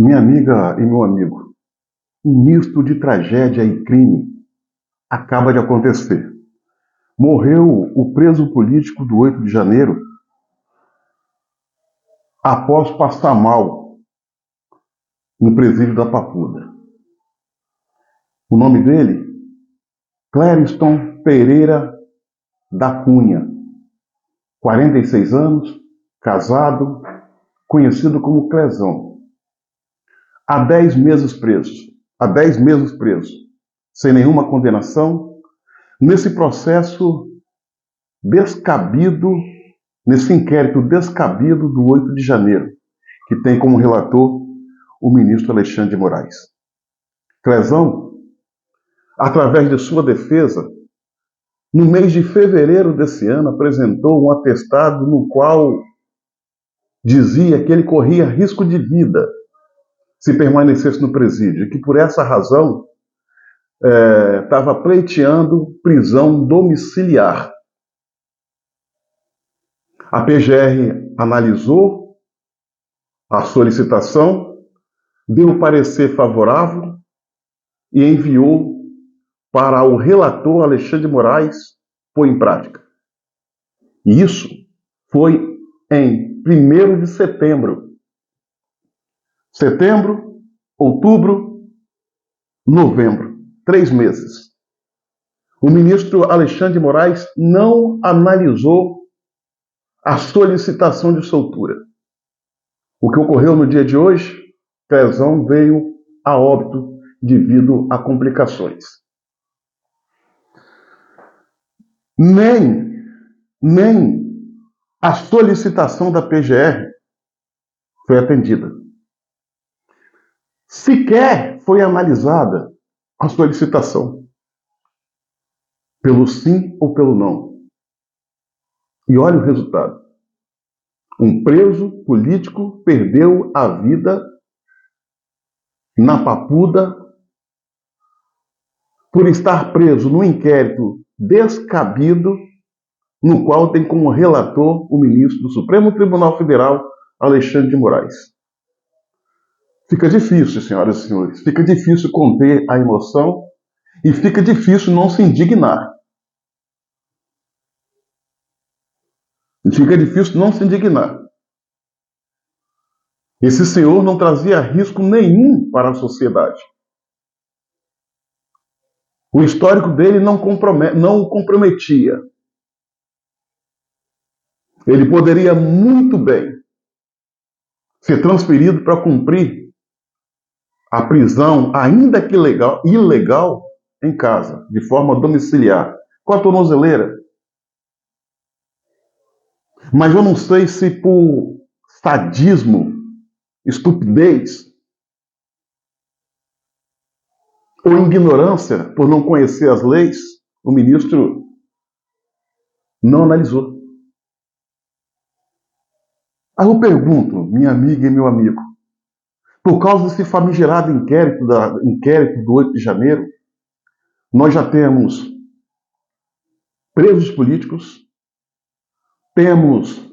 Minha amiga e meu amigo, um misto de tragédia e crime acaba de acontecer. Morreu o preso político do 8 de janeiro após passar mal no presídio da Papuda. O nome dele, Clériston Pereira da Cunha, 46 anos, casado, conhecido como Clezão. Há 10 meses preso, sem nenhuma condenação, nesse processo descabido, nesse inquérito descabido do 8 de janeiro, que tem como relator o ministro Alexandre de Moraes. Clezão, através de sua defesa, no mês de fevereiro desse ano, apresentou um atestado no qual dizia que ele corria risco de vida se permanecesse no presídio, e que por essa razão estava pleiteando prisão domiciliar. A PGR analisou a solicitação, deu parecer favorável e enviou para o relator Alexandre de Moraes pôr em prática. E isso foi em 1º de setembro. Setembro, outubro, novembro. 3 meses. O ministro Alexandre de Moraes não analisou a solicitação de soltura. O que ocorreu no dia de hoje, Clezão veio a óbito devido a complicações. Nem a solicitação da PGR foi atendida. Sequer foi analisada a solicitação, pelo sim ou pelo não. E olha o resultado. Um preso político perdeu a vida na Papuda por estar preso no inquérito descabido, no qual tem como relator o ministro do Supremo Tribunal Federal, Alexandre de Moraes. Fica difícil, senhoras e senhores, fica difícil conter a emoção e fica difícil não se indignar. Fica difícil não se indignar. Esse senhor não trazia risco nenhum para a sociedade. O histórico dele não o comprometia. Ele poderia muito bem ser transferido para cumprir a prisão, ainda que ilegal, em casa, de forma domiciliar, com a tornozeleira. Mas eu não sei se por sadismo, estupidez ou ignorância por não conhecer as leis, o ministro não analisou. Aí eu pergunto, minha amiga e meu amigo, por causa desse famigerado inquérito do 8 de janeiro, nós já temos presos políticos, temos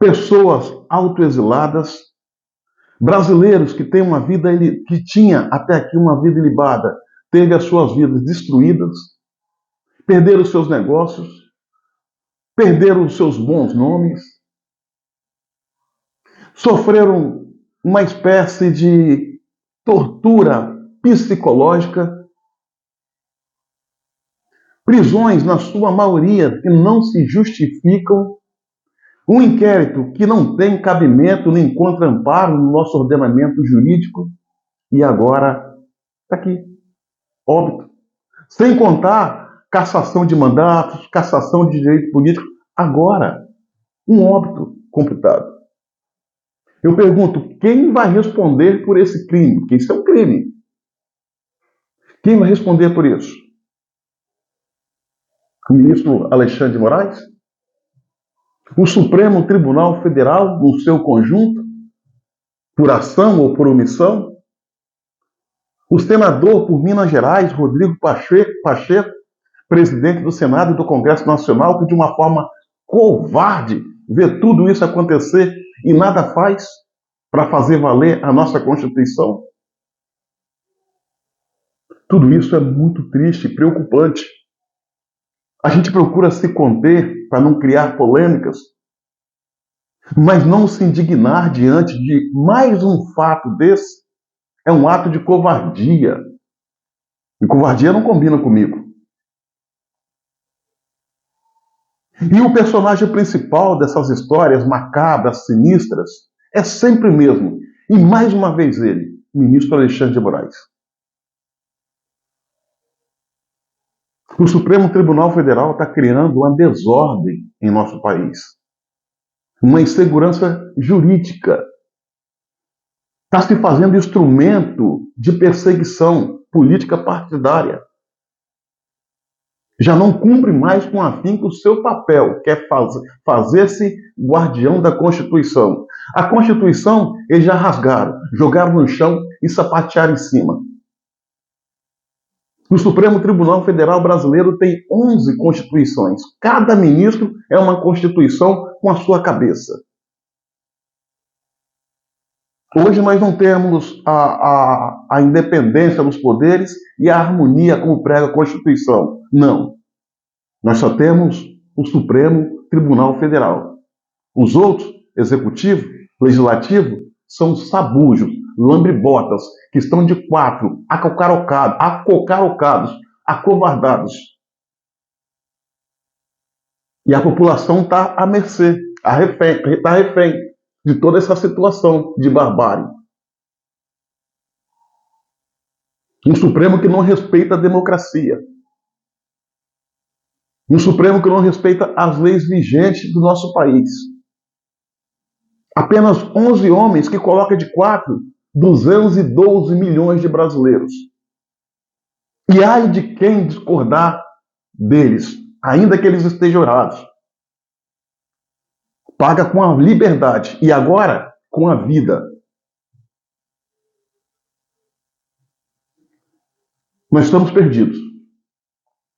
pessoas autoexiladas, brasileiros que têm que tinha até aqui uma vida ilibada, teve as suas vidas destruídas, perderam os seus negócios, perderam os seus bons nomes, sofreram uma espécie de tortura psicológica, prisões, na sua maioria, que não se justificam, um inquérito que não tem cabimento, nem encontra amparo no nosso ordenamento jurídico, e agora está aqui, óbito. Sem contar cassação de mandatos, cassação de direito político, agora, um óbito computado. Eu pergunto, quem vai responder por esse crime? Porque isso é um crime. Quem vai responder por isso? O ministro Alexandre de Moraes? O Supremo Tribunal Federal, no seu conjunto? Por ação ou por omissão? O senador por Minas Gerais, Rodrigo Pacheco, presidente do Senado e do Congresso Nacional, que de uma forma covarde vê tudo isso acontecer e nada faz? para fazer valer a nossa Constituição? Tudo isso é muito triste e preocupante. A gente procura se conter para não criar polêmicas, mas não se indignar diante de mais um fato desse é um ato de covardia. E covardia não combina comigo. E o personagem principal dessas histórias macabras, sinistras, é sempre o mesmo. E mais uma vez ele, o ministro Alexandre de Moraes. O Supremo Tribunal Federal está criando uma desordem em nosso país. Uma insegurança jurídica. Está se fazendo instrumento de perseguição política partidária. Já não cumpre mais com afinco o seu papel, que é fazer-se guardião da Constituição. A Constituição eles já rasgaram, jogaram no chão e sapatearam em cima. O Supremo Tribunal Federal Brasileiro tem 11 constituições. Cada ministro é uma constituição com a sua cabeça. Hoje nós não temos a independência dos poderes e a harmonia como prega a Constituição. Não. Nós só temos o Supremo Tribunal Federal. Os outros, Executivo, Legislativo, são sabujos, lambribotas, que estão de quatro, acocarocados, acovardados. E a população está à mercê, está refém de toda essa situação de barbárie. Um Supremo que não respeita a democracia. Um Supremo que não respeita as leis vigentes do nosso país. Apenas 11 homens que coloca de quatro 212 milhões de brasileiros. E ai de quem discordar deles, ainda que eles estejam errados. Paga com a liberdade e agora com a vida. Nós estamos perdidos.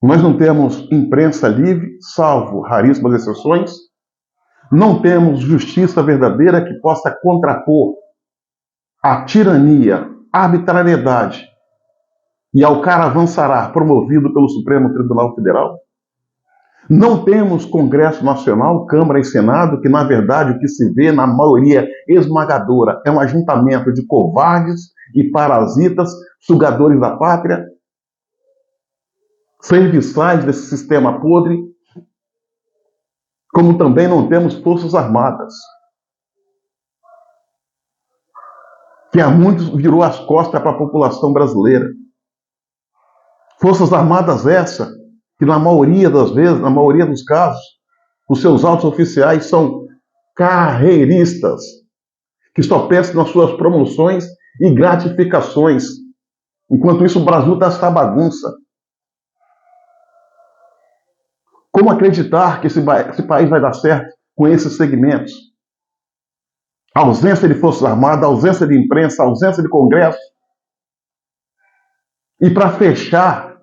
Nós não temos imprensa livre, salvo raríssimas exceções. Não temos justiça verdadeira que possa contrapor a tirania, a arbitrariedade e ao caravançará promovido pelo Supremo Tribunal Federal. Não temos Congresso Nacional, Câmara e Senado, que na verdade o que se vê na maioria esmagadora é um ajuntamento de covardes e parasitas, sugadores da pátria, serviçais desse sistema podre, como também não temos Forças Armadas, que há muitos virou as costas para a população brasileira. Forças Armadas essa que na maioria das vezes, na maioria dos casos, os seus altos oficiais são carreiristas, que só pensam nas suas promoções e gratificações. Enquanto isso, o Brasil está essa bagunça. Como acreditar que esse país vai dar certo com esses segmentos? A ausência de Forças Armadas, a ausência de imprensa, a ausência de Congresso. E para fechar,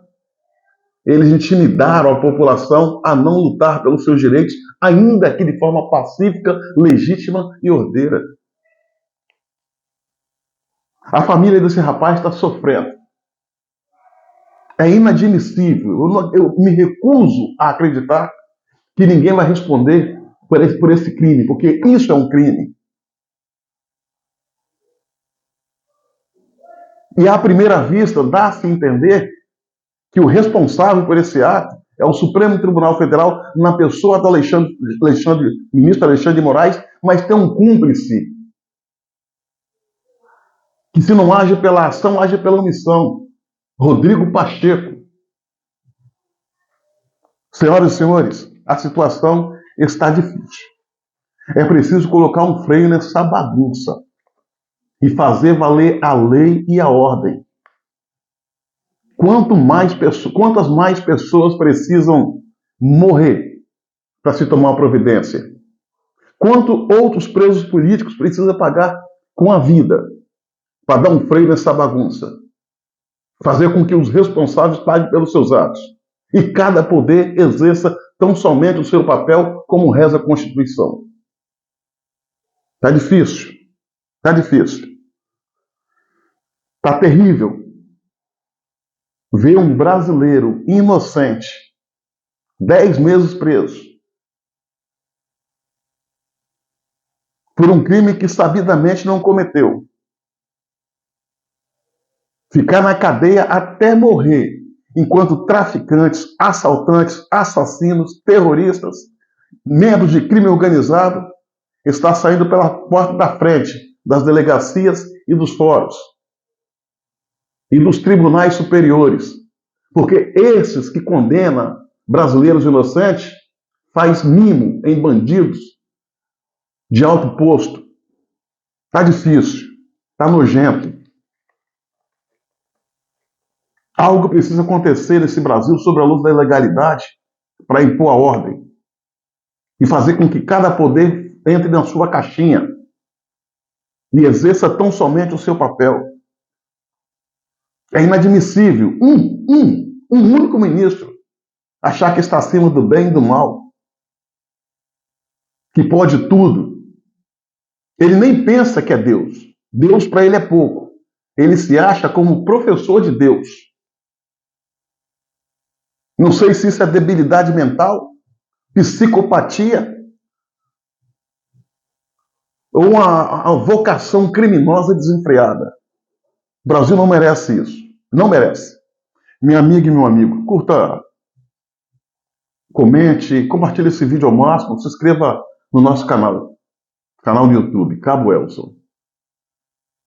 eles intimidaram a população a não lutar pelos seus direitos, ainda que de forma pacífica, legítima e ordeira. A família desse rapaz está sofrendo. É inadmissível. Eu me recuso a acreditar que ninguém vai responder por esse crime, porque isso é um crime. E à primeira vista, dá-se a entender que o responsável por esse ato é o Supremo Tribunal Federal, na pessoa do ministro Alexandre de Moraes, mas tem um cúmplice que, se não age pela ação, age pela omissão. Rodrigo Pacheco. Senhoras e senhores, a situação está difícil. É preciso colocar um freio nessa bagunça e fazer valer a lei e a ordem. Quantas mais pessoas precisam morrer para se tomar uma providência? Quanto outros presos políticos precisam pagar com a vida para dar um freio nessa bagunça? Fazer com que os responsáveis paguem pelos seus atos. E cada poder exerça tão somente o seu papel como reza a Constituição. Está difícil. Tá difícil. Tá terrível ver um brasileiro inocente 10 meses preso por um crime que sabidamente não cometeu. Ficar na cadeia até morrer, enquanto traficantes, assaltantes, assassinos, terroristas, membros de crime organizado está saindo pela porta da frente das delegacias e dos fóruns e dos tribunais superiores. Porque esses que condenam brasileiros inocentes faz mimo em bandidos de alto posto. Tá difícil, tá nojento. Algo precisa acontecer nesse Brasil sob a luz da ilegalidade para impor a ordem e fazer com que cada poder entre na sua caixinha e exerça tão somente o seu papel. É inadmissível um único ministro achar que está acima do bem e do mal, que pode tudo. Ele nem pensa que é Deus. Deus para ele é pouco. Ele se acha como professor de Deus. Não sei se isso é debilidade mental, psicopatia ou uma vocação criminosa desenfreada. O Brasil não merece isso. Não merece. Minha amiga e meu amigo, curta, comente, compartilhe esse vídeo ao máximo, se inscreva no nosso canal no YouTube, Cabo Elson.